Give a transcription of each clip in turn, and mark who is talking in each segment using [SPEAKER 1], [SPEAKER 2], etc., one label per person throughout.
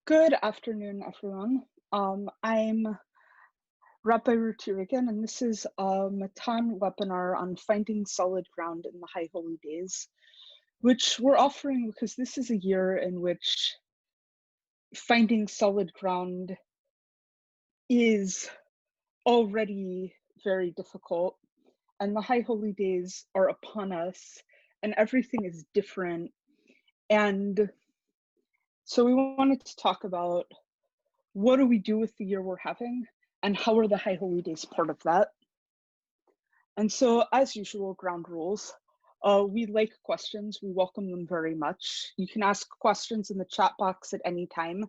[SPEAKER 1] Good afternoon, everyone. I'm Rabbi Ruti Regan, and this is a Matan webinar on finding solid ground in the High Holy Days, which we're offering because this is a year in which finding solid ground is already very difficult, and the High Holy Days are upon us, and everything is different. And so we wanted to talk about what do we do with the year we're having, and how are the High Holy Days part of that? And so, as usual, ground rules. We like questions. We welcome them very much. You can ask questions in the chat box at any time,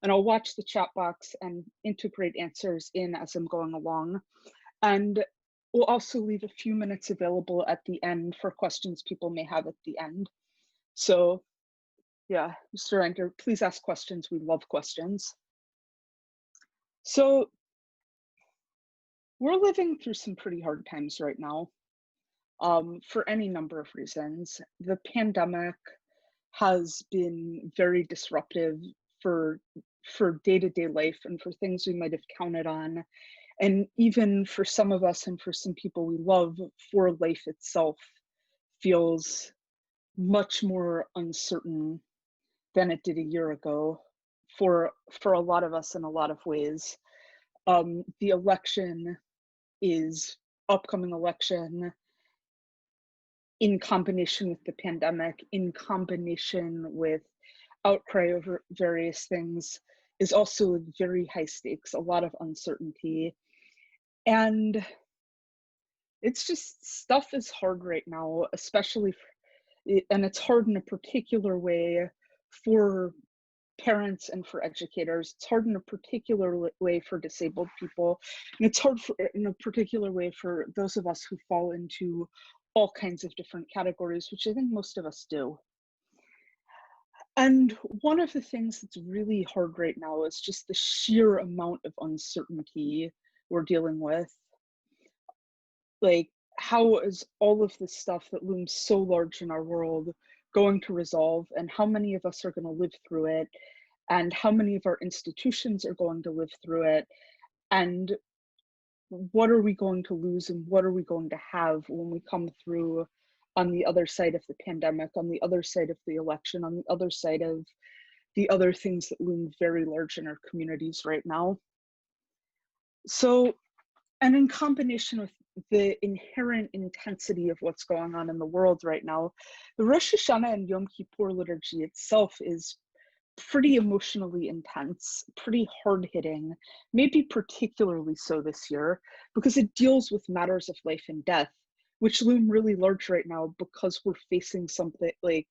[SPEAKER 1] and I'll watch the chat box and integrate answers in as I'm going along. And we'll also leave a few minutes available at the end for questions people may have at the end. So, yeah, Mr. Anker, please ask questions. We love questions. So, we're living through some pretty hard times right now, for any number of reasons. The pandemic has been very disruptive for day-to-day life and for things we might have counted on. And even for some of us and for some people we love, for life itself feels much more uncertain than it did a year ago for a lot of us in a lot of ways. The upcoming election, in combination with the pandemic, in combination with outcry over various things, is also very high stakes, a lot of uncertainty. And it's just, stuff is hard right now, especially, and it's hard in a particular way for parents and for educators. It's hard in a particular way for disabled people, and it's hard in a particular way for those of us who fall into all kinds of different categories, which I think most of us do. And one of the things that's really hard right now is just the sheer amount of uncertainty we're dealing with. Like, how is all of this stuff that looms so large in our world going to resolve, and how many of us are going to live through it, and how many of our institutions are going to live through it, and what are we going to lose and what are we going to have when we come through on the other side of the pandemic, on the other side of the election, on the other side of the other things that loom very large in our communities right now. So, and in combination with the inherent intensity of what's going on in the world right now, the Rosh Hashanah and Yom Kippur liturgy itself is pretty emotionally intense, pretty hard-hitting, maybe particularly so this year, because it deals with matters of life and death, which loom really large right now because we're facing something like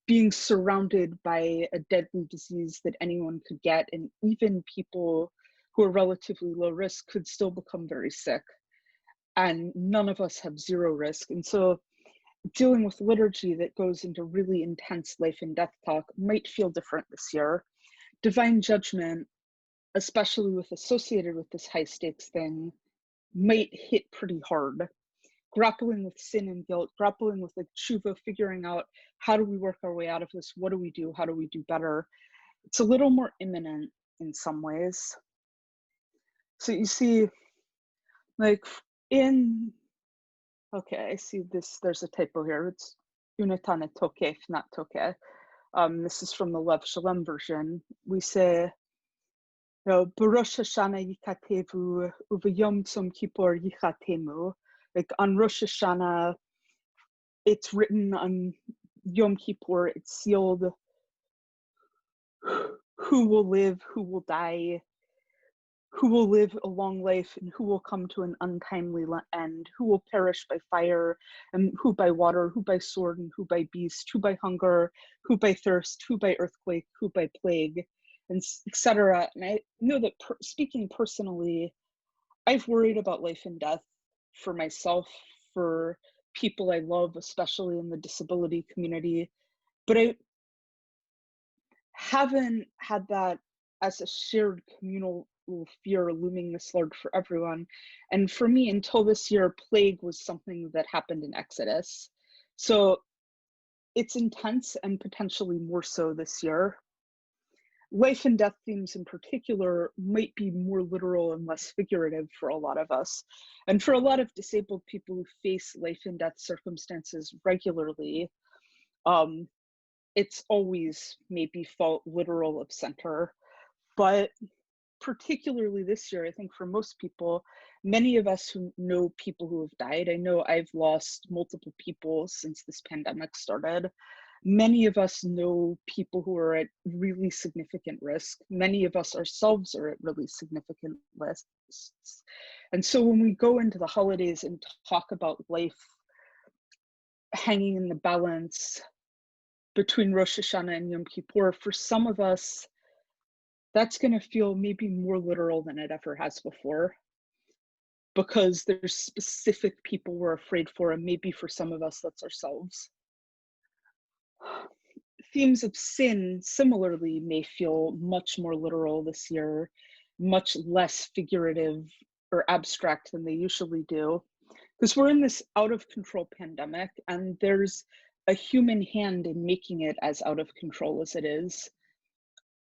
[SPEAKER 1] being surrounded by a deadly disease that anyone could get, and even people who are relatively low risk could still become very sick, and none of us have zero risk. And so dealing with liturgy that goes into really intense life and death talk might feel different this year. Divine judgment, especially associated with this high stakes thing, might hit pretty hard. Grappling with sin and guilt, grappling with like Teshuvah, figuring out how do we work our way out of this, what do we do, how do we do better. It's a little more imminent in some ways. So you see, like okay, I see this, there's a typo here. It's Unatan et Tokeh, not Tokeh. This is from the Shalem version. We say, B'Rosh Hashanah yikatevu, u'v'yom tzom Kippur yichatemu. Like on Rosh Hashanah, it's written, on Yom Kippur, it's sealed. Who will live, who will die, who will live a long life, and who will come to an untimely end, who will perish by fire, and who by water, who by sword, and who by beast, who by hunger, who by thirst, who by earthquake, who by plague, and etc. And I know that speaking personally, I've worried about life and death for myself, for people I love, especially in the disability community, but I haven't had that as a shared communal fear looming this large for everyone. And for me, until this year, plague was something that happened in Exodus. So it's intense, and potentially more so this year. life and death themes in particular might be more literal and less figurative for a lot of us. And for a lot of disabled people who face life and death circumstances regularly, it's always maybe felt literal of center. But particularly this year, I think for most people, many of us who know people who have died, I know I've lost multiple people since this pandemic started. Many of us know people who are at really significant risk. Many of us ourselves are at really significant risks. And so when we go into the holidays and talk about life hanging in the balance between Rosh Hashanah and Yom Kippur, for some of us, that's going to feel maybe more literal than it ever has before, because there's specific people we're afraid for, and maybe for some of us, that's ourselves. Themes of sin, similarly, may feel much more literal this year, much less figurative or abstract than they usually do, because we're in this out of control pandemic, and there's a human hand in making it as out of control as it is,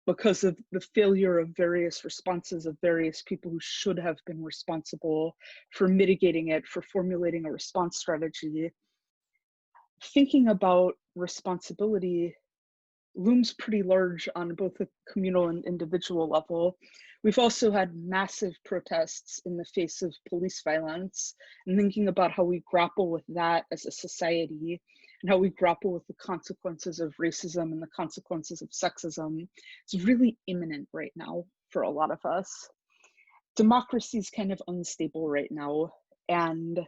[SPEAKER 1] because of the failure of various responses of various people who should have been responsible for mitigating it, for formulating a response strategy. Thinking about responsibility looms pretty large on both a communal and individual level. We've also had massive protests in the face of police violence, and thinking about how we grapple with that as a society, and how we grapple with the consequences of racism and the consequences of sexism is really imminent right now for a lot of us. Democracy is kind of unstable right now, and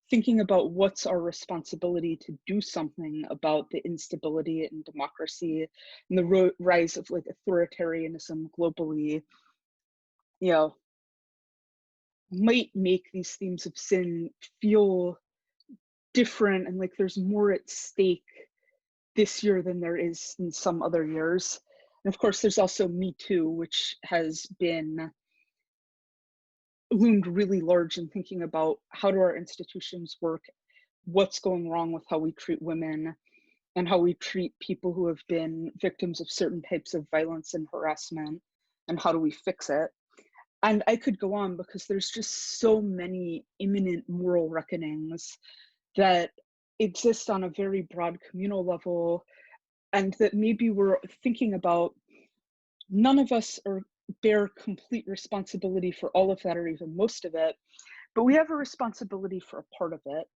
[SPEAKER 1] thinking about what's our responsibility to do something about the instability in democracy and the rise of like authoritarianism globally, you know, might make these themes of sin feel different, and like there's more at stake this year than there is in some other years. And of course, there's also Me Too, which has been loomed really large in thinking about how do our institutions work, what's going wrong with how we treat women, and how we treat people who have been victims of certain types of violence and harassment, and how do we fix it. And I could go on, because there's just so many imminent moral reckonings that exist on a very broad communal level, and that maybe we're thinking about. None of us bear complete responsibility for all of that, or even most of it, but we have a responsibility for a part of it.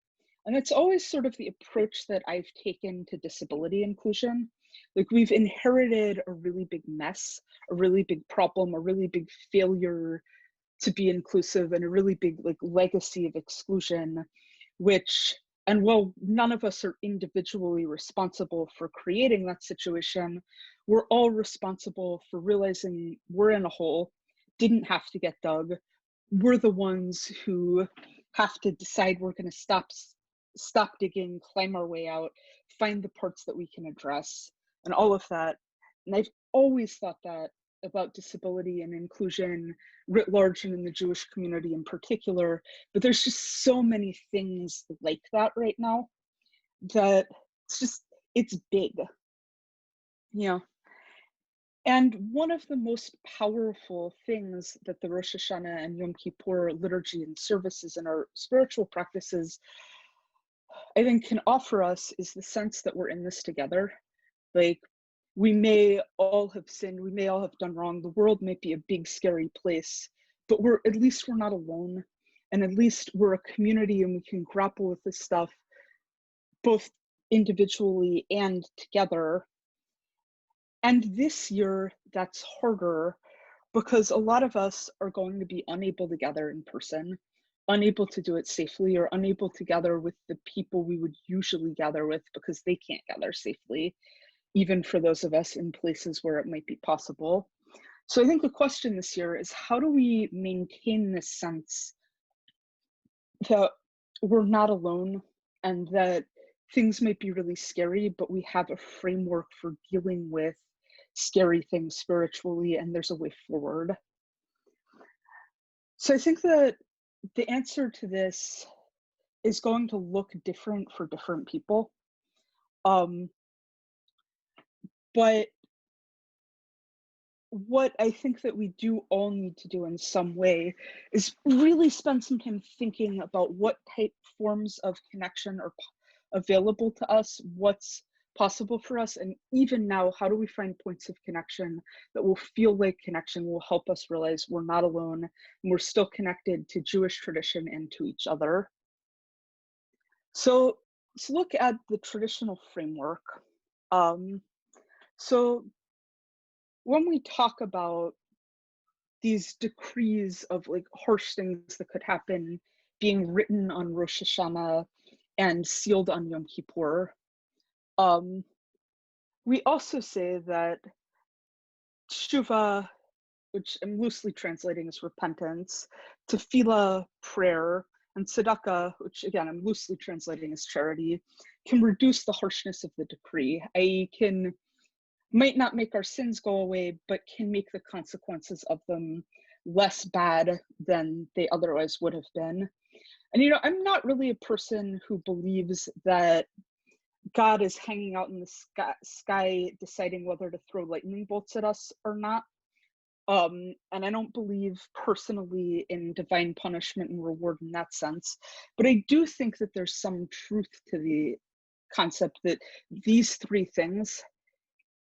[SPEAKER 1] And it's always sort of the approach that I've taken to disability inclusion. Like, we've inherited a really big mess, a really big problem, a really big failure to be inclusive, and a really big like legacy of exclusion, which, and while none of us are individually responsible for creating that situation, we're all responsible for realizing we're in a hole, didn't have to get dug. We're the ones who have to decide we're going to stop digging, climb our way out, find the parts that we can address, and all of that. And I've always thought that about disability and inclusion writ large, and in the Jewish community in particular, but there's just so many things like that right now that it's big, you know. And one of the most powerful things that the Rosh Hashanah and Yom Kippur liturgy and services and our spiritual practices, I think, can offer us is the sense that we're in this together. Like, we may all have sinned, we may all have done wrong, the world might be a big scary place, but at least we're not alone, and at least we're a community, and we can grapple with this stuff both individually and together. And this year that's harder, because a lot of us are going to be unable to gather in person, unable to do it safely, or unable to gather with the people we would usually gather with because they can't gather safely, even for those of us in places where it might be possible. So I think the question this year is, how do we maintain this sense that we're not alone, and that things might be really scary, but we have a framework for dealing with scary things spiritually, and there's a way forward. So I think that the answer to this is going to look different for different people. But what I think that we do all need to do in some way is really spend some time thinking about what type forms of connection are available to us, what's possible for us, and even now, how do we find points of connection that will feel like connection, will help us realize we're not alone and we're still connected to Jewish tradition and to each other. So let's look at the traditional framework. So when we talk about these decrees of like harsh things that could happen being written on Rosh Hashanah and sealed on Yom Kippur, um, we also say that Teshuvah, which I'm loosely translating as repentance, Tefillah, prayer, and Tzedakah, which again I'm loosely translating as charity, can reduce the harshness of the decree. Might not make our sins go away, but can make the consequences of them less bad than they otherwise would have been. And I'm not really a person who believes that God is hanging out in the sky deciding whether to throw lightning bolts at us or not. And I don't believe personally in divine punishment and reward in that sense. But I do think that there's some truth to the concept that these three things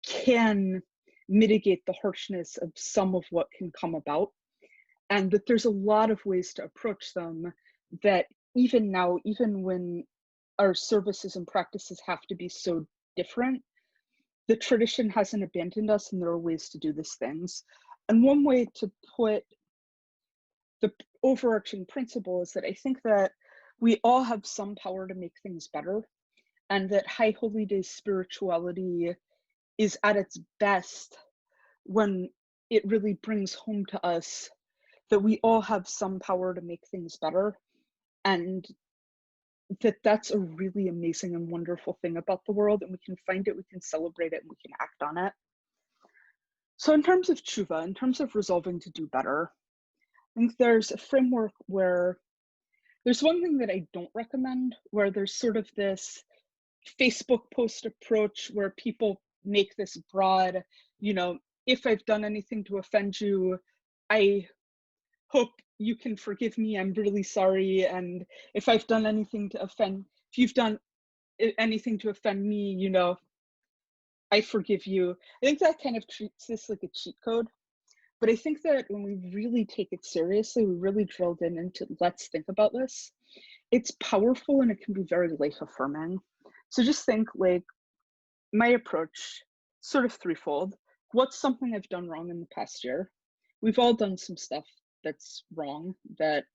[SPEAKER 1] can mitigate the harshness of some of what can come about, and that there's a lot of ways to approach them that even now, even when our services and practices have to be so different, the tradition hasn't abandoned us and there are ways to do these things. And one way to put the overarching principle is that I think that we all have some power to make things better, and that High Holy Day spirituality is at its best when it really brings home to us that we all have some power to make things better, and that's a really amazing and wonderful thing about the world, and we can find it, we can celebrate it, and we can act on it. So in terms of Teshuvah, in terms of resolving to do better, I think there's a framework where there's one thing that I don't recommend, where there's sort of this Facebook post approach where people make this broad, if I've done anything to offend you, I hope you can forgive me. I'm really sorry. And if I've done anything to offend, if you've done anything to offend me, I forgive you. I think that kind of treats this like a cheat code. But I think that when we really take it seriously, we really drilled into let's think about this. It's powerful and it can be very life affirming. So just think like my approach, sort of threefold. What's something I've done wrong in the past year? We've all done some stuff that's wrong that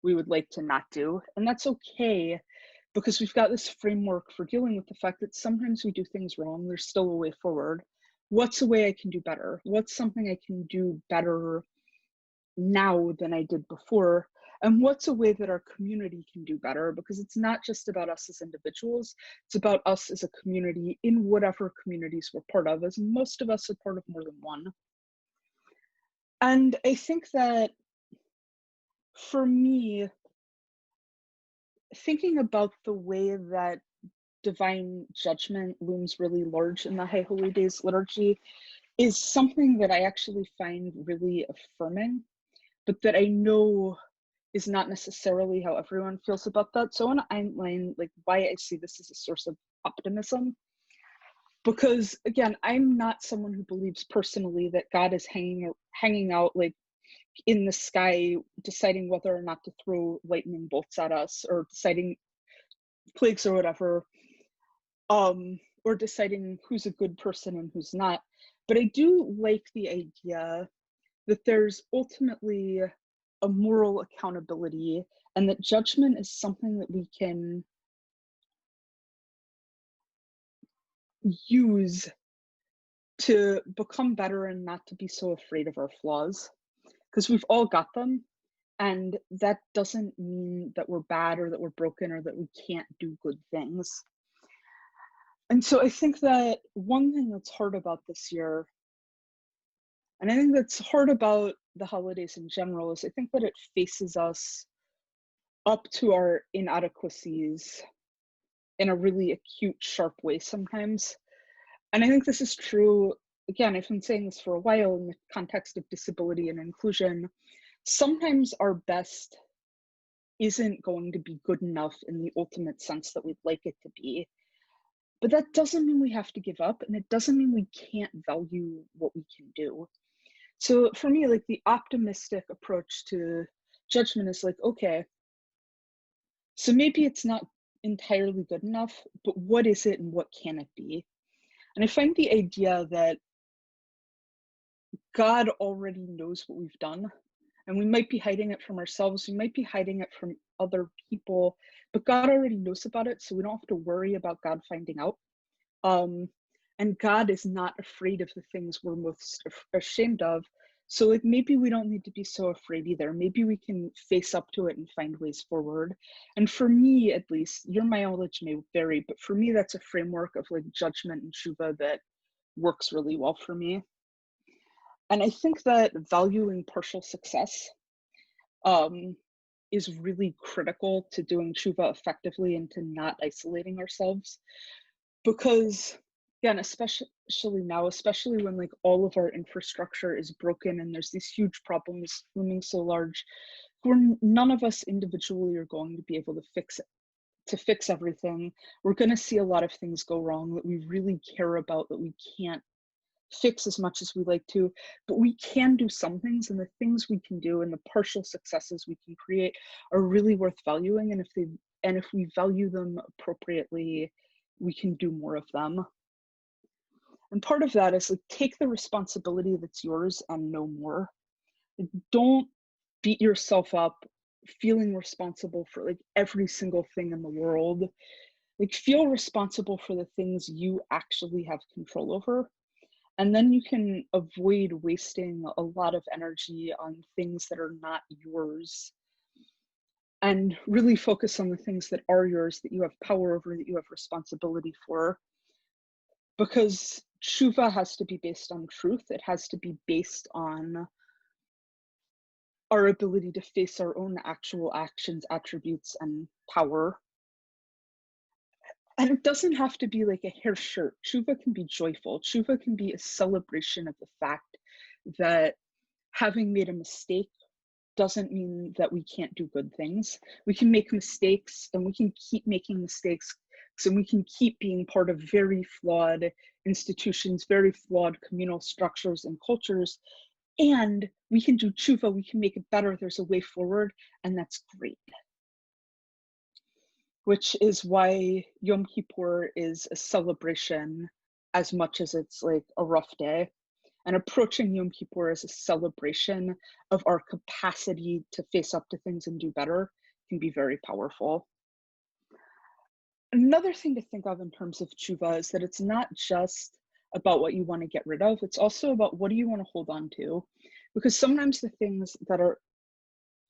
[SPEAKER 1] we would like to not do. And that's okay, because we've got this framework for dealing with the fact that sometimes we do things wrong. There's still a way forward. What's a way I can do better? What's something I can do better now than I did before? And what's a way that our community can do better? Because it's not just about us as individuals, it's about us as a community in whatever communities we're part of, as most of us are part of more than one. And I think that for me, thinking about the way that divine judgment looms really large in the High Holy Days liturgy is something that I actually find really affirming, but that I know is not necessarily how everyone feels about that. So I want to outline like why I see this as a source of optimism. Because again, I'm not someone who believes personally that God is hanging out like in the sky, deciding whether or not to throw lightning bolts at us, or deciding plagues or whatever, or deciding who's a good person and who's not. But I do like the idea that there's ultimately a moral accountability, and that judgment is something that we can use to become better and not to be so afraid of our flaws, because we've all got them. And that doesn't mean that we're bad or that we're broken or that we can't do good things. And so I think that one thing that's hard about this year, and I think that's hard about the holidays in general, is I think that it faces us up to our inadequacies in a really acute, sharp way sometimes. And I think this is true again, I've been saying this for a while in the context of disability and inclusion, sometimes our best isn't going to be good enough in the ultimate sense that we'd like it to be. But that doesn't mean we have to give up, and it doesn't mean we can't value what we can do. So for me, like, the optimistic approach to judgment is like, okay, so maybe it's not entirely good enough, but what is it and what can it be? And I find the idea that God already knows what we've done, and we might be hiding it from ourselves, we might be hiding it from other people, but God already knows about it, so we don't have to worry about God finding out. And God is not afraid of the things we're most ashamed of. So like, maybe we don't need to be so afraid either. Maybe we can face up to it and find ways forward. And for me, at least, your mileage may vary, but for me, that's a framework of like judgment and Teshuvah that works really well for me. And I think that valuing partial success is really critical to doing Teshuvah effectively and to not isolating ourselves. Because again, especially now, especially when like all of our infrastructure is broken and there's these huge problems looming so large, where none of us individually are going to be able to fix everything. We're going to see a lot of things go wrong that we really care about, that we can't fix as much as we like to, but we can do some things, and the things we can do and the partial successes we can create are really worth valuing. And if we value them appropriately, we can do more of them. And part of that is like, take the responsibility that's yours and no more. Like, don't beat yourself up feeling responsible for like every single thing in the world. Like, feel responsible for the things you actually have control over. And then you can avoid wasting a lot of energy on things that are not yours, and really focus on the things that are yours, that you have power over, that you have responsibility for. Because Teshuvah has to be based on truth. It has to be based on our ability to face our own actual actions, attributes, and power. And it doesn't have to be like a hair shirt. Teshuvah can be joyful. Teshuvah can be a celebration of the fact that having made a mistake doesn't mean that we can't do good things. We can make mistakes, and we can keep making mistakes, so we can keep being part of very flawed institutions, very flawed communal structures and cultures, and we can do Teshuvah, we can make it better, there's a way forward, and that's great. Which is why Yom Kippur is a celebration as much as it's like a rough day. And approaching Yom Kippur as a celebration of our capacity to face up to things and do better can be very powerful. Another thing to think of in terms of Teshuvah is that it's not just about what you want to get rid of, it's also about what do you want to hold on to. Because sometimes the things that are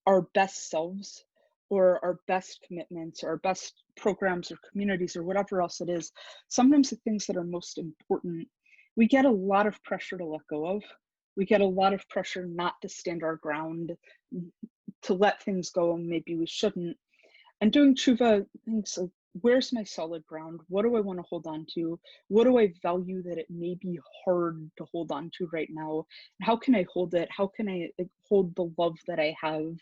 [SPEAKER 1] our best selves, or our best commitments, or our best programs or communities or whatever else it is, sometimes the things that are most important, we get a lot of pressure to let go of. We get a lot of pressure not to stand our ground, to let things go, and maybe we shouldn't. And doing Teshuvah, thinks like, where's my solid ground? What do I want to hold on to? What do I value that it may be hard to hold on to right now? How can I hold it? How can I like, hold the love that I have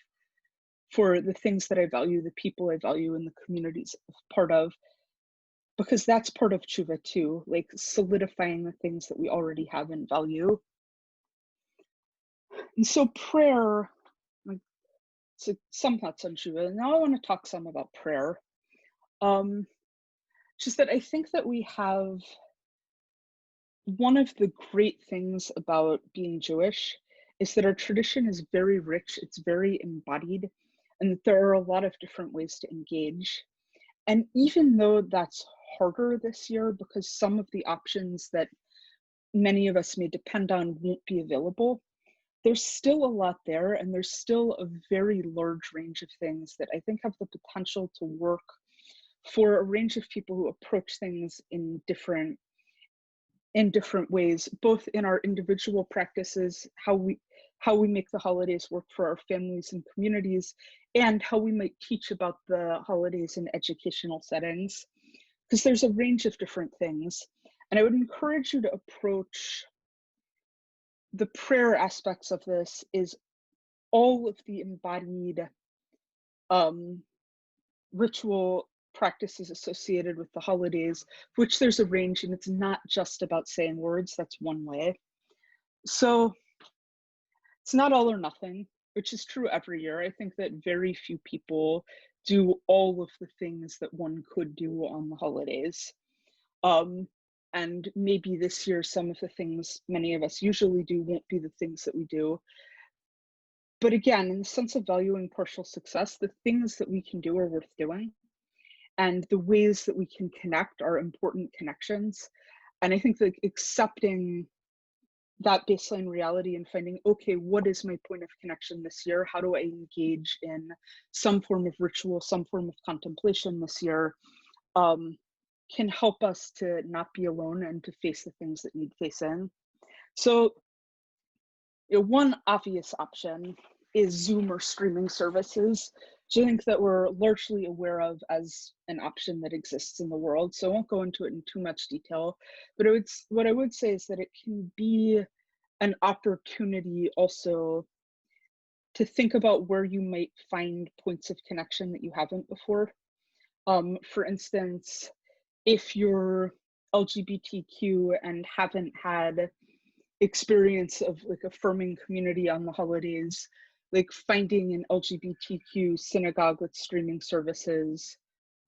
[SPEAKER 1] for the things that I value, the people I value, and the communities I'm part of? Because that's part of Teshuvah too, like solidifying the things that we already have and value. And so prayer, like, so some thoughts on Teshuvah. And now I want to talk some about prayer. Just that I think that we have one of the great things about being Jewish is that our tradition is very rich, it's very embodied, and that there are a lot of different ways to engage. And even though that's harder this year because some of the options that many of us may depend on won't be available, there's still a lot there, and there's still a very large range of things that I think have the potential to work for a range of people who approach things in different ways, both in our individual practices, how we make the holidays work for our families and communities, and how we might teach about the holidays in educational settings, because there's a range of different things. And I would encourage you to approach the prayer aspects of this is all of the embodied ritual practices associated with the holidays, which there's a range, and it's not just about saying words. That's one way. So it's not all or nothing, which is true every year. I think that very few people do all of the things that one could do on the holidays. And maybe this year, some of the things many of us usually do won't be the things that we do. But again, in the sense of valuing partial success, the things that we can do are worth doing. And the ways that we can connect are important connections. And I think that accepting that baseline reality and finding, okay, what is my point of connection this year? How do I engage in some form of ritual, some form of contemplation this year, can help us to not be alone and to face the things that need facing. So, one obvious option is Zoom or streaming services, which I think that we're largely aware of as an option that exists in the world. So I won't go into it in too much detail, but what I would say is that it can be an opportunity also to think about where you might find points of connection that you haven't before. For instance, if you're LGBTQ and haven't had experience of like affirming community on the holidays, like finding an LGBTQ synagogue with streaming services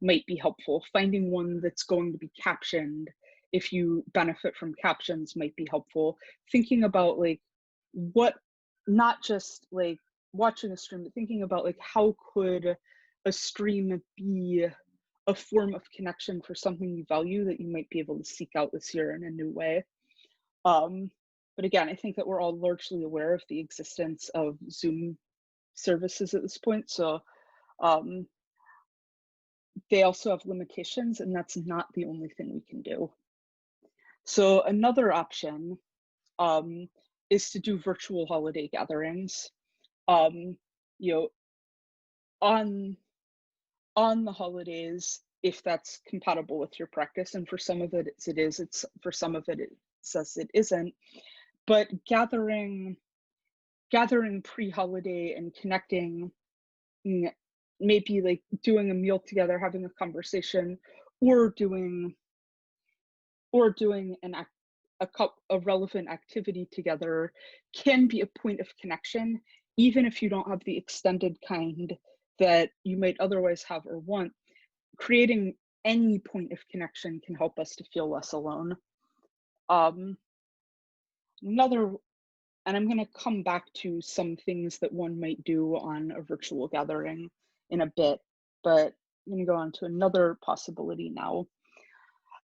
[SPEAKER 1] might be helpful. Finding one that's going to be captioned, if you benefit from captions, might be helpful. Thinking about like what, not just like watching a stream, but thinking about like how could a stream be a form of connection for something you value that you might be able to seek out this year in a new way. But again, I think that we're all largely aware of the existence of Zoom services at this point. So they also have limitations, and that's not the only thing we can do. So another option is to do virtual holiday gatherings. On the holidays, if that's compatible with your practice, and for some of it it is, it's for some of it it says it isn't, but gathering pre-holiday and connecting, maybe like doing a meal together, having a conversation, or doing a relevant activity together can be a point of connection, even if you don't have the extended kind that you might otherwise have or want. Creating any point of connection can help us to feel less alone. And I'm going to come back to some things that one might do on a virtual gathering in a bit, but I'm going to go on to another possibility now.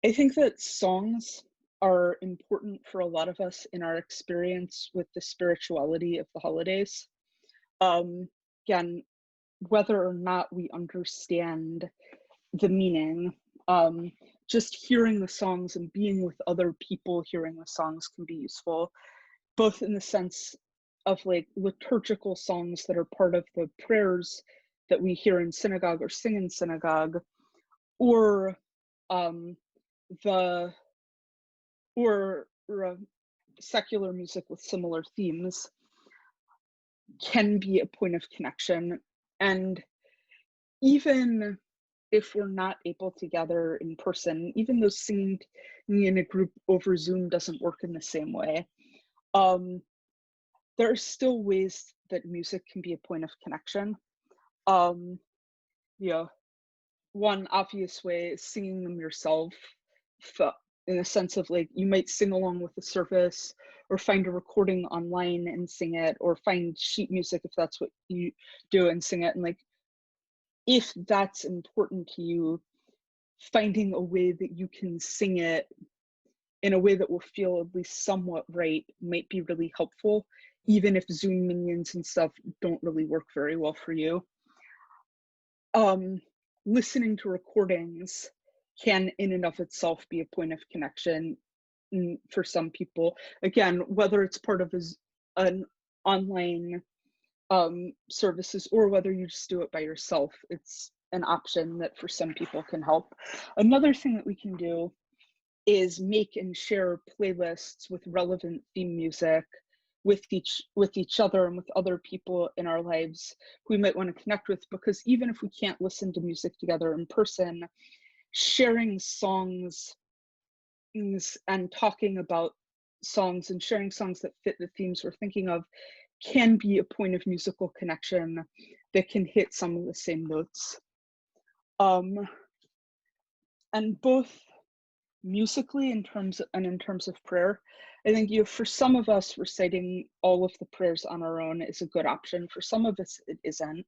[SPEAKER 1] I think that songs are important for a lot of us in our experience with the spirituality of the holidays. Again, whether or not we understand the meaning, just hearing the songs and being with other people hearing the songs can be useful, both in the sense of like liturgical songs that are part of the prayers that we hear in synagogue or sing in synagogue, or secular music with similar themes can be a point of connection. And even if we're not able to gather in person, even though singing in a group over Zoom doesn't work in the same way, there are still ways that music can be a point of connection. One obvious way is singing them yourself, in a sense of like, you might sing along with the service, or find a recording online and sing it, or find sheet music if that's what you do and sing it. And like, if that's important to you, finding a way that you can sing it in a way that will feel at least somewhat right might be really helpful, even if Zoom minions and stuff don't really work very well for you. Listening to recordings can in and of itself be a point of connection for some people. Again, whether it's part of an online services or whether you just do it by yourself, it's an option that for some people can help. Another thing that we can do is make and share playlists with relevant theme music with each other and with other people in our lives who we might want to connect with, because even if we can't listen to music together in person, sharing songs and talking about songs and sharing songs that fit the themes we're thinking of can be a point of musical connection that can hit some of the same notes. And both musically in terms of prayer, I think for some of us, reciting all of the prayers on our own is a good option. For some of us, it isn't.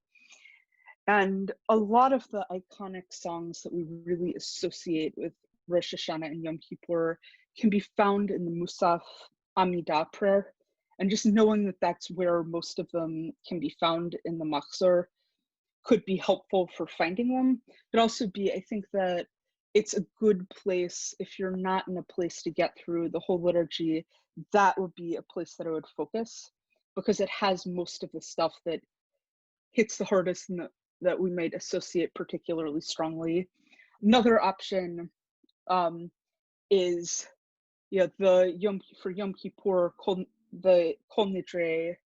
[SPEAKER 1] And a lot of the iconic songs that we really associate with Rosh Hashanah and Yom Kippur can be found in the Musaf amidah prayer. And just knowing that that's where most of them can be found in the Machzor could be helpful for finding them. But also I think that it's a good place, if you're not in a place to get through the whole liturgy, that would be a place that I would focus, because it has most of the stuff that hits the hardest and that we might associate particularly strongly. Another option is for Yom Kippur, the Kol Nidre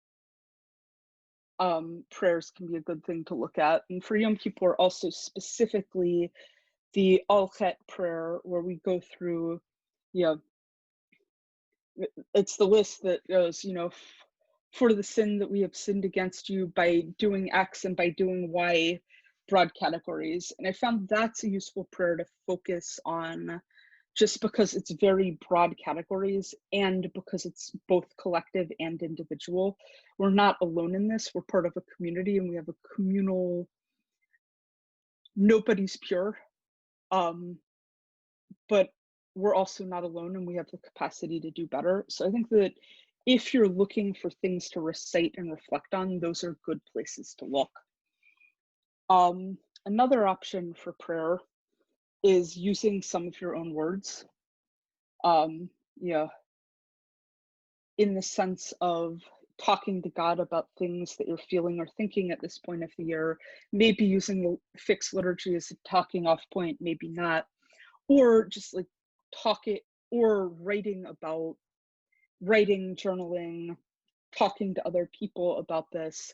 [SPEAKER 1] prayers can be a good thing to look at. And for Yom Kippur, also specifically the Al-Chet prayer, where we go through, it's the list that goes, for the sin that we have sinned against you by doing X and by doing Y, broad categories. And I found that's a useful prayer to focus on, just because it's very broad categories and because it's both collective and individual. We're not alone in this. We're part of a community, and we have a communal, nobody's pure. But we're also not alone, and we have the capacity to do better. So I think that if you're looking for things to recite and reflect on, those are good places to look. Another option for prayer is using some of your own words. In the sense of talking to God about things that you're feeling or thinking at this point of the year, maybe using the fixed liturgy as a talking off point, maybe not, or just like talking or writing, journaling, talking to other people about this.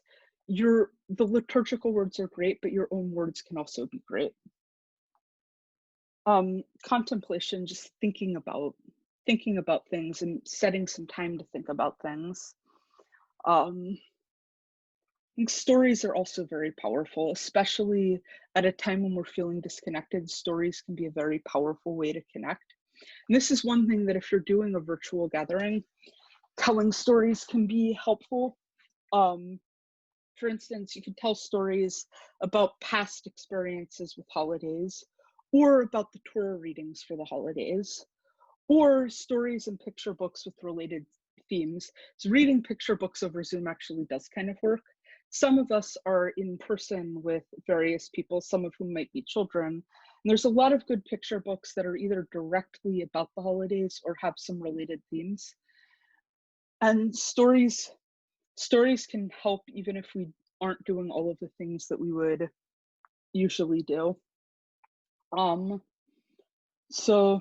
[SPEAKER 1] The liturgical words are great, but your own words can also be great. Contemplation, just thinking about things and setting some time to think about things. I think stories are also very powerful, especially at a time when we're feeling disconnected. Stories can be a very powerful way to connect. And this is one thing that if you're doing a virtual gathering, telling stories can be helpful. For instance, you can tell stories about past experiences with holidays, or about the Torah readings for the holidays, or stories and picture books with related themes. So reading picture books over Zoom actually does kind of work. Some of us are in person with various people, some of whom might be children. And there's a lot of good picture books that are either directly about the holidays or have some related themes. And stories can help even if we aren't doing all of the things that we would usually do. So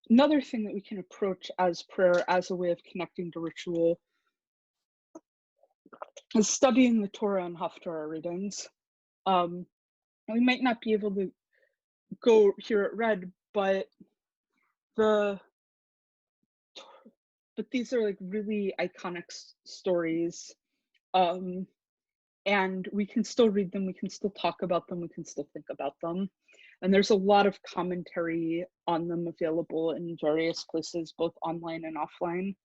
[SPEAKER 1] another thing that we can approach as prayer as a way of connecting to ritual is studying the Torah and Haftarah readings. We might not be able to go hear it read, but these are like really iconic stories. And we can still read them, we can still talk about them, we can still think about them. And there's a lot of commentary on them available in various places, both online and offline.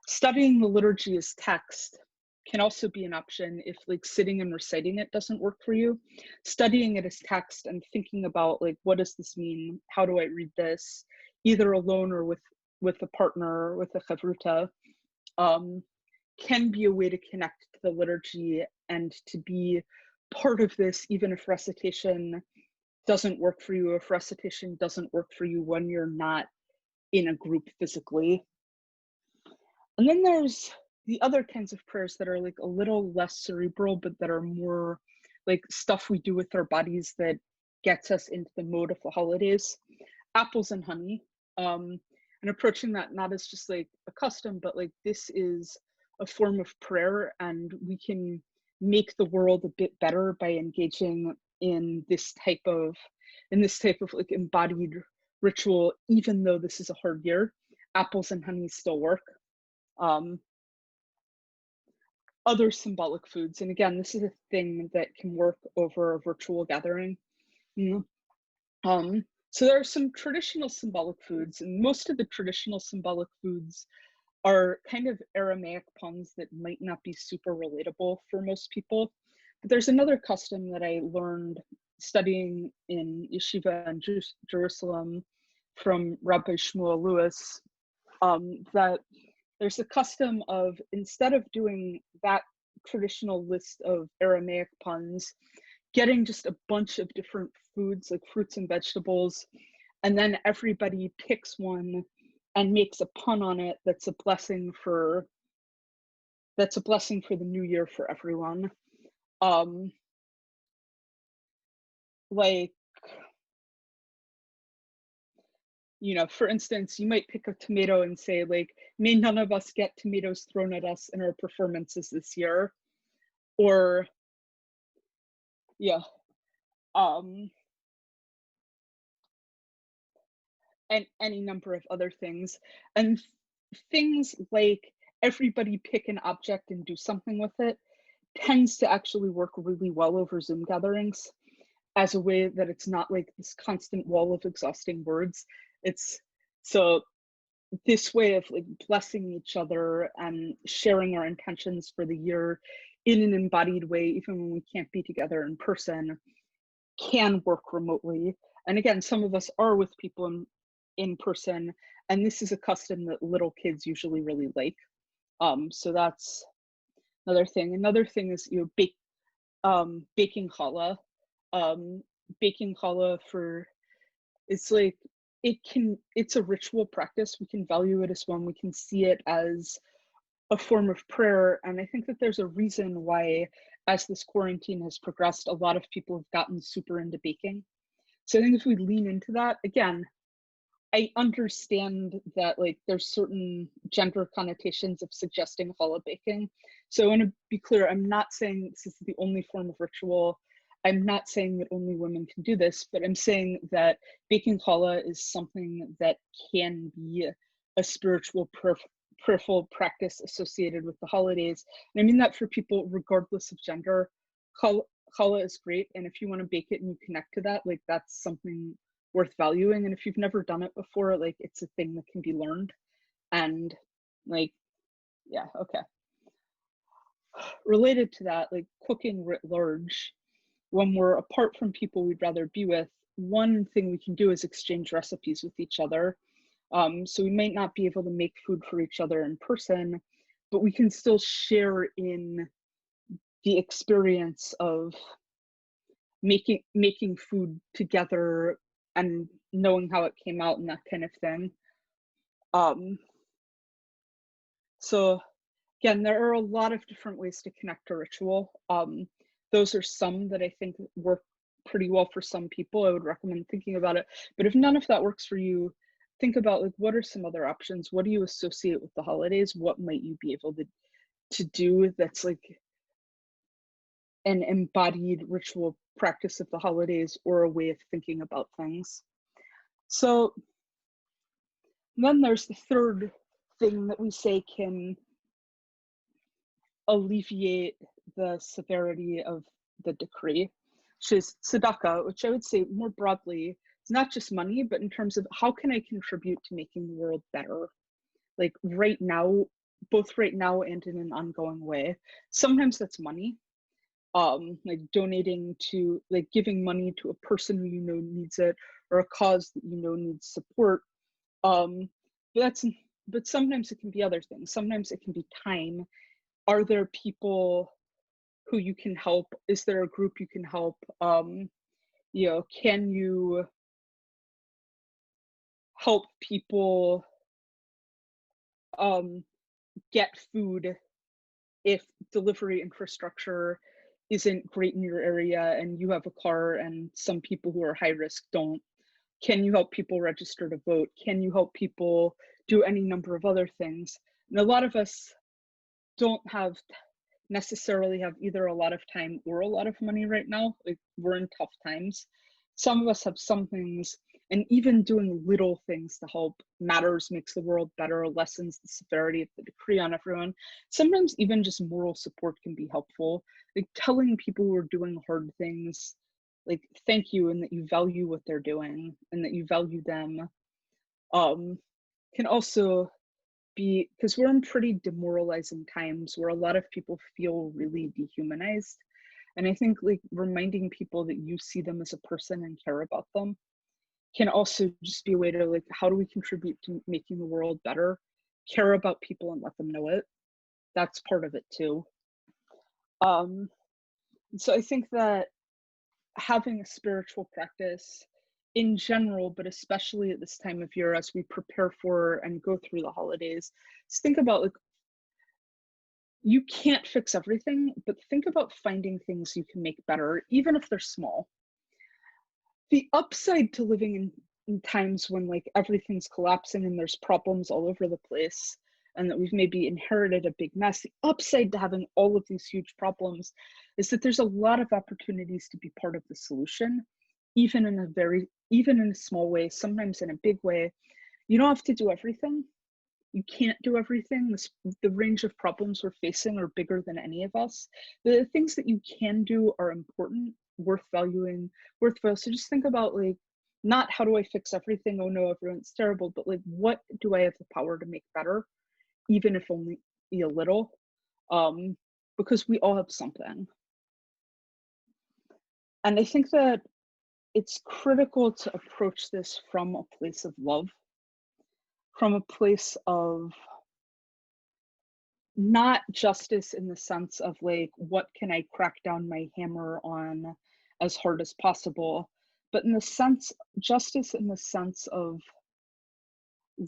[SPEAKER 1] Studying the liturgy as text can also be an option if like sitting and reciting it doesn't work for you. Studying it as text and thinking about like, what does this mean? How do I read this? Either alone or with a partner, with a chavruta, can be a way to connect to the liturgy and to be part of this, even if recitation doesn't work for you, if recitation doesn't work for you when you're not in a group physically. And then there's the other kinds of prayers that are like a little less cerebral, but that are more like stuff we do with our bodies that gets us into the mode of the holidays. Apples and honey. and approaching that not as just like a custom, but like this is a form of prayer, and we can make the world a bit better by engaging in this type of like embodied ritual, even though this is a hard year. Apples and honey still work. Other symbolic foods, and again, this is a thing that can work over a virtual gathering. So there are some traditional symbolic foods, and most of the traditional symbolic foods are kind of Aramaic puns that might not be super relatable for most people. But there's another custom that I learned studying in yeshiva in Jerusalem from Rabbi Shmuel Lewis, that there's a custom of, instead of doing that traditional list of Aramaic puns, getting just a bunch of different foods like fruits and vegetables, and then everybody picks one and makes a pun on it that's a blessing for the new year for everyone. Like, you know, for instance, you might pick a tomato and say, like, may none of us get tomatoes thrown at us in our performances this year. Or, yeah. And any number of other things. And things like everybody pick an object and do something with it tends to actually work really well over Zoom gatherings, as a way that it's not like this constant wall of exhausting words. It's so this way of like blessing each other and sharing our intentions for the year in an embodied way, even when we can't be together in person, can work remotely. And again, some of us are with people in person, and this is a custom that little kids usually really like. So that's another thing. Another thing is, you know, baking challah. Baking challah it's a ritual practice. We can value it as one. We can see it as a form of prayer. And I think that there's a reason why, as this quarantine has progressed, a lot of people have gotten super into baking. So I think if we lean into that, again, I understand that like there's certain gender connotations of suggesting challah baking. So I want to be clear, I'm not saying this is the only form of ritual. I'm not saying that only women can do this, but I'm saying that baking challah is something that can be a spiritual prayerful practice associated with the holidays. And I mean that for people regardless of gender. Challah is great, and if you want to bake it and you connect to that, like that's something worth valuing. And if you've never done it before, like it's a thing that can be learned. And like, yeah, okay. Related to that, like cooking writ large, when we're apart from people we'd rather be with, one thing we can do is exchange recipes with each other. So we might not be able to make food for each other in person, but we can still share in the experience of making food together and knowing how it came out and that kind of thing. So again, there are a lot of different ways to connect to ritual. Those are some that I think work pretty well for some people. I would recommend thinking about it. But if none of that works for you, think about like, what are some other options? What do you associate with the holidays? What might you be able to do that's like an embodied ritual practice of the holidays, or a way of thinking about things? So then there's the third thing that we say can alleviate the severity of the decree, which is tzedakah, which I would say more broadly, it's not just money, but in terms of how can I contribute to making the world better? Like right now, both right now and in an ongoing way. Sometimes that's money, like donating to, like giving money to a person who you know needs it, or a cause that you know needs support. But sometimes it can be other things. Sometimes it can be time. Are there people who you can help? Is there a group you can help? You know, can you help people get food if delivery infrastructure isn't great in your area and you have a car and some people who are high risk don't? Can you help people register to vote? Can you help people do any number of other things? And a lot of us don't necessarily have either a lot of time or a lot of money right now. Like, we're in tough times. Some of us have some things, and even doing little things to help matters, makes the world better, lessens the severity of the decree on everyone. Sometimes even just moral support can be helpful. Like telling people who are doing hard things, like, thank you, and that you value what they're doing and that you value them, can also be, because we're in pretty demoralizing times where a lot of people feel really dehumanized. And I think like reminding people that you see them as a person and care about them can also just be a way to like, how do we contribute to making the world better? Care about people and let them know it. That's part of it too. So I think that having a spiritual practice in general, but especially at this time of year as we prepare for and go through the holidays, just think about like, you can't fix everything, but think about finding things you can make better, even if they're small. The upside to living in times when like everything's collapsing and there's problems all over the place, and that we've maybe inherited a big mess, the upside to having all of these huge problems is that there's a lot of opportunities to be part of the solution, even in a small way, sometimes in a big way. You don't have to do everything. You can't do everything. The range of problems we're facing are bigger than any of us. The things that you can do are important, worth valuing, worthwhile. So just think about like, not how do I fix everything? Oh no, everyone's terrible, but like, what do I have the power to make better, even if only a little? Because we all have something. And I think that it's critical to approach this from a place of love, from a place of not justice in the sense of like, what can I crack down my hammer on as hard as possible, but in the sense, justice in the sense of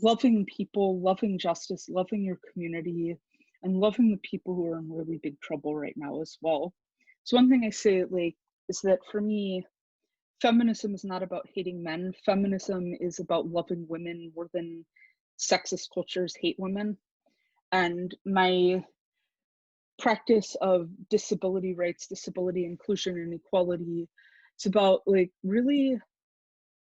[SPEAKER 1] loving people, loving justice, loving your community, and loving the people who are in really big trouble right now as well. So one thing I say like is that for me, feminism is not about hating men. Feminism is about loving women more than sexist cultures hate women. And my practice of disability rights, disability inclusion, and equality, it's about like really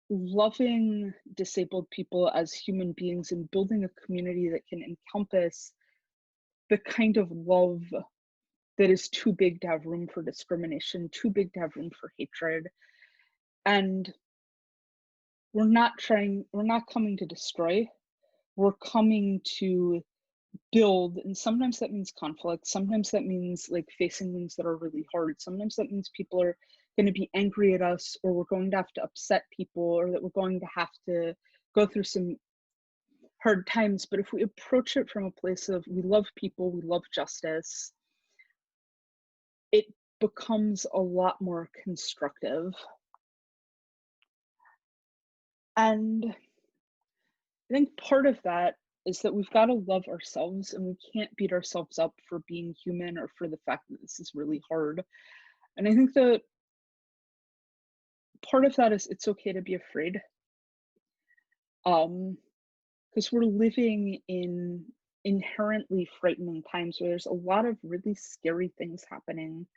[SPEAKER 1] loving disabled people as human beings and building a community that can encompass the kind of love that is too big to have room for discrimination, too big to have room for hatred. And we're not coming to destroy, we're coming to build. And sometimes that means conflict, sometimes that means like facing things that are really hard, sometimes that means people are going to be angry at us, or we're going to have to upset people, or that we're going to have to go through some hard times. But if we approach it from a place of we love people, we love justice, it becomes a lot more constructive. And I think part of that is that we've got to love ourselves, and we can't beat ourselves up for being human or for the fact that this is really hard. And I think that part of that is it's okay to be afraid, because we're living in inherently frightening times where there's a lot of really scary things happening.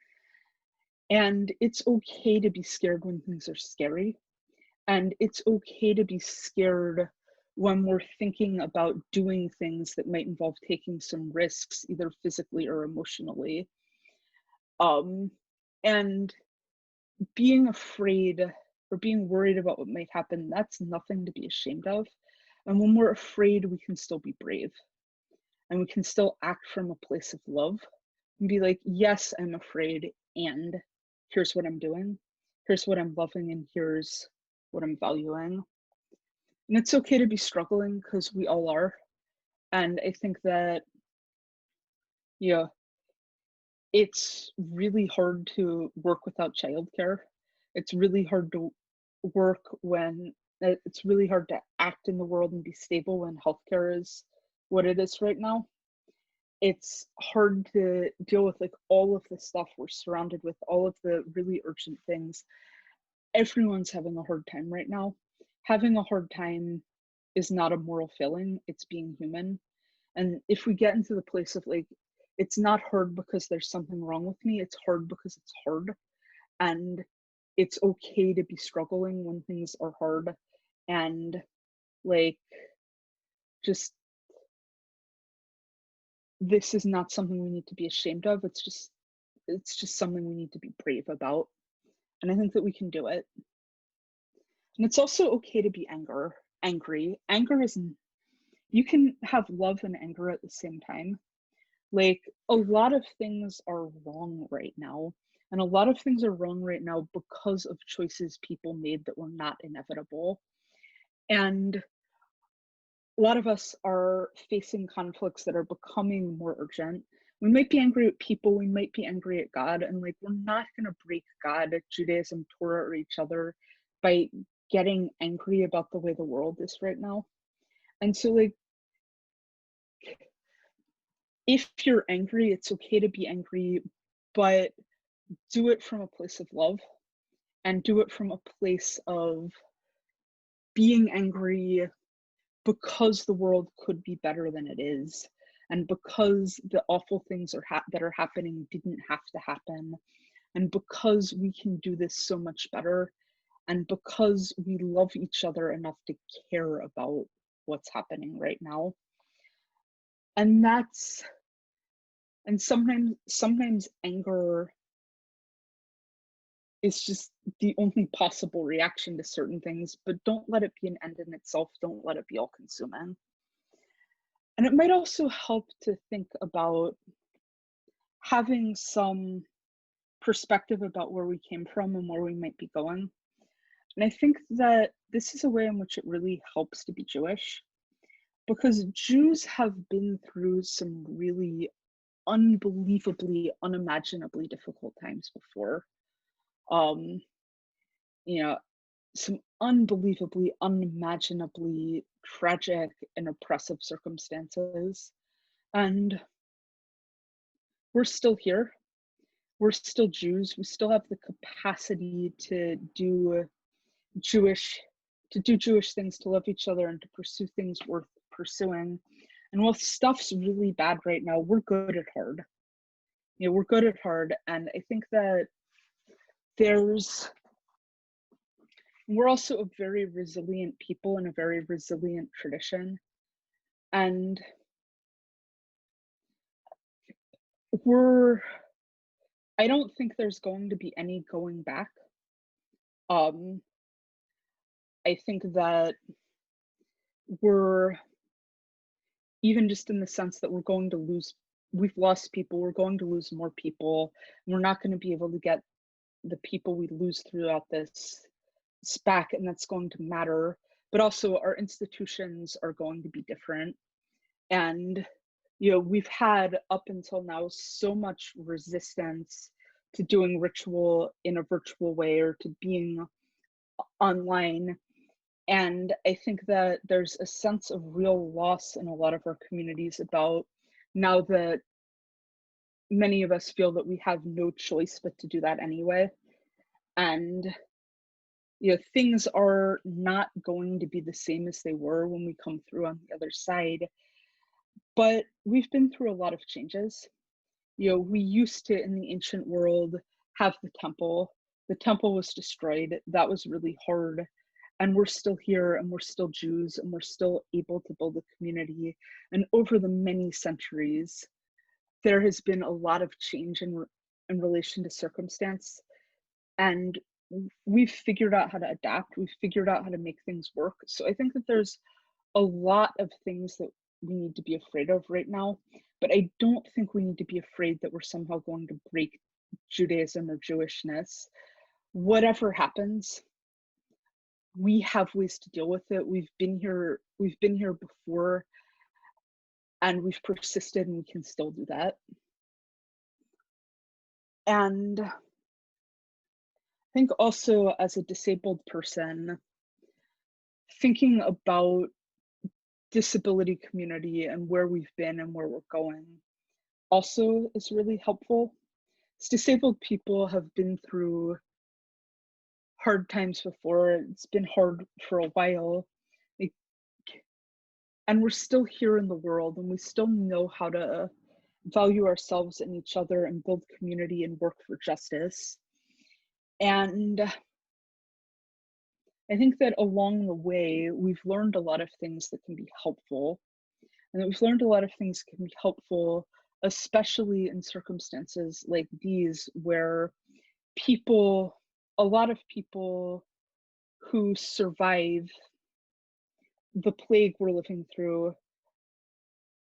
[SPEAKER 1] And it's okay to be scared when things are scary. And it's okay to be scared when we're thinking about doing things that might involve taking some risks, either physically or emotionally. And being afraid or being worried about what might happen, that's nothing to be ashamed of. And when we're afraid, we can still be brave. And we can still act from a place of love and be like, yes, I'm afraid, and here's what I'm doing. Here's what I'm loving, and here's what I'm valuing. And it's okay to be struggling, because we all are. And I think that, yeah, it's really hard to work without childcare. It's really hard to work when it's really hard to act in the world and be stable when healthcare is what it is right now. It's hard to deal with like all of the stuff we're surrounded with, all of the really urgent things. Everyone's having a hard time right now. having a hard time is not a moral failing, it's being human. And if we get into the place of like, it's not hard because there's something wrong with me, it's hard because it's hard. And it's okay to be struggling when things are hard. And like, just, this is not something we need to be ashamed of. It's just something we need to be brave about. And I think that we can do it. And it's also okay to be angry. Anger is, you can have love and anger at the same time. Like, a lot of things are wrong right now. And a lot of things are wrong right now because of choices people made that were not inevitable. And a lot of us are facing conflicts that are becoming more urgent. We might be angry at people, we might be angry at God, and like, we're not going to break God, Judaism, Torah, or each other by getting angry about the way the world is right now. And so, like, if you're angry, it's okay to be angry, but do it from a place of love, and do it from a place of being angry because the world could be better than it is, and because the awful things that are happening didn't have to happen, and because we can do this so much better, and because we love each other enough to care about what's happening right now. And sometimes anger is just the only possible reaction to certain things, but don't let it be an end in itself. Don't let it be all consuming. And it might also help to think about having some perspective about where we came from and where we might be going. And I think that this is a way in which it really helps to be Jewish, because Jews have been through some really unbelievably, unimaginably difficult times before. You know, some unbelievably, unimaginably tragic and oppressive circumstances. And we're still here. We're still Jews. We still have the capacity to do Jewish things, to love each other, and to pursue things worth pursuing. And while stuff's really bad right now, we're good at hard. We're good at hard. And I think that we're also a very resilient people and a very resilient tradition. And I don't think there's going to be any going back. I think that we're, even just in the sense that we've lost people, we're going to lose more people. And we're not going to be able to get the people we lose throughout this back, and that's going to matter. But also, our institutions are going to be different. And we've had up until now so much resistance to doing ritual in a virtual way or to being online. And I think that there's a sense of real loss in a lot of our communities about, now that many of us feel that we have no choice but to do that anyway. And things are not going to be the same as they were when we come through on the other side. But we've been through a lot of changes. We used to, in the ancient world, have the temple. The temple was destroyed. That was really hard. And we're still here, and we're still Jews, and we're still able to build a community. And over the many centuries, there has been a lot of change in relation to circumstance. And we've figured out how to adapt. We've figured out how to make things work. So I think that there's a lot of things that we need to be afraid of right now. But I don't think we need to be afraid that we're somehow going to break Judaism or Jewishness. Whatever happens, we have ways to deal with it. We've been here before, and we've persisted, and we can still do that. And I think also, as a disabled person, thinking about disability community and where we've been and where we're going also is really helpful. Disabled people have been through hard times before. It's been hard for a while. Like, and we're still here in the world, and we still know how to value ourselves and each other and build community and work for justice. And I think that along the way, we've learned a lot of things that can be helpful. And that we've learned a lot of things can be helpful, especially in circumstances like these, where a lot of people who survive the plague we're living through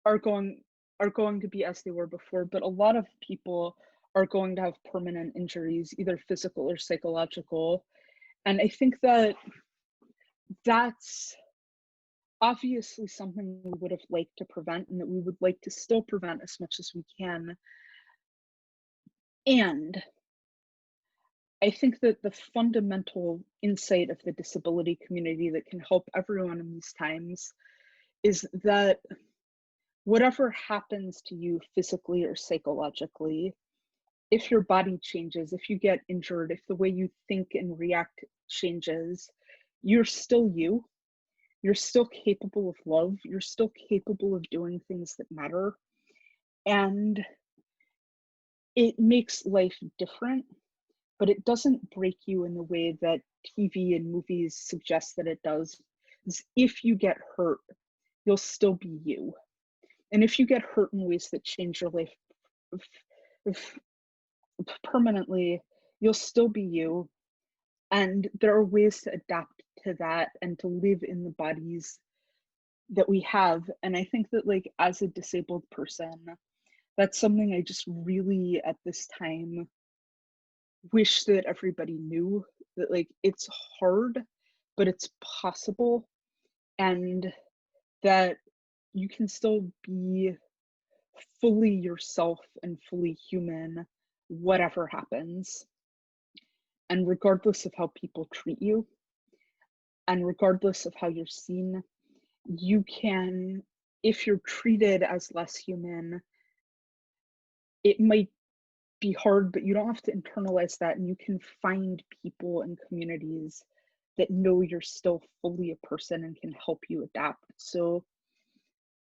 [SPEAKER 1] are going to be as they were before, but a lot of people are going to have permanent injuries, either physical or psychological. And I think that that's obviously something we would have liked to prevent, and that we would like to still prevent as much as we can. And I think that the fundamental insight of the disability community that can help everyone in these times is that whatever happens to you physically or psychologically, if your body changes, if you get injured, if the way you think and react changes, you're still you. You're still capable of love. You're still capable of doing things that matter. And it makes life different, but it doesn't break you in the way that TV and movies suggest that it does. If you get hurt, you'll still be you. And if you get hurt in ways that change your life permanently, you'll still be you. And there are ways to adapt to that and to live in the bodies that we have. And I think that, like, as a disabled person, that's something I just really at this time wish that everybody knew, that like it's hard, but it's possible, and that you can still be fully yourself and fully human, whatever happens. And regardless of how people treat you, and regardless of how you're seen, you can, if you're treated as less human, it might be hard, but you don't have to internalize that, and you can find people and communities that know you're still fully a person and can help you adapt. So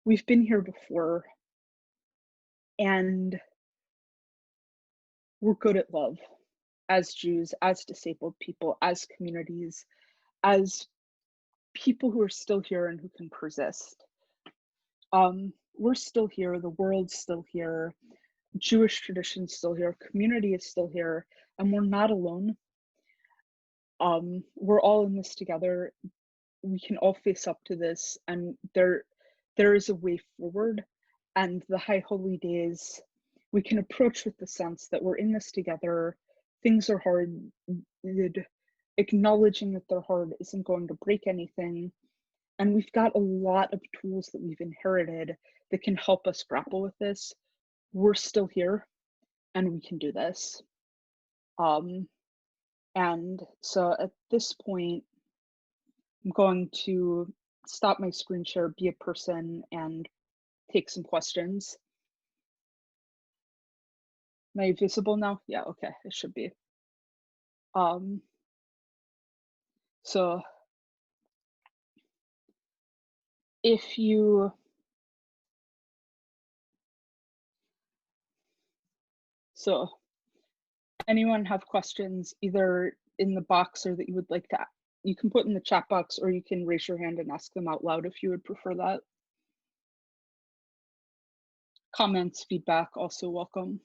[SPEAKER 1] we've been here before, and we're good at love as Jews, as disabled people, as communities, as people who are still here and who can persist. We're still here, the world's still here, Jewish tradition's still here, community is still here, and we're not alone. We're all in this together. We can all face up to this, and there is a way forward. And the High Holy Days, we can approach with the sense that we're in this together. Things are hard. Acknowledging that they're hard isn't going to break anything. And we've got a lot of tools that we've inherited that can help us grapple with this. We're still here, and we can do this. And so at this point, I'm going to stop my screen share, be a person, and take some questions. Am I visible now? Yeah, okay, it should be. So if you, so anyone have questions either in the box or that you would like to, you can put in the chat box, or you can raise your hand and ask them out loud if you would prefer that. Comments, feedback, also welcome.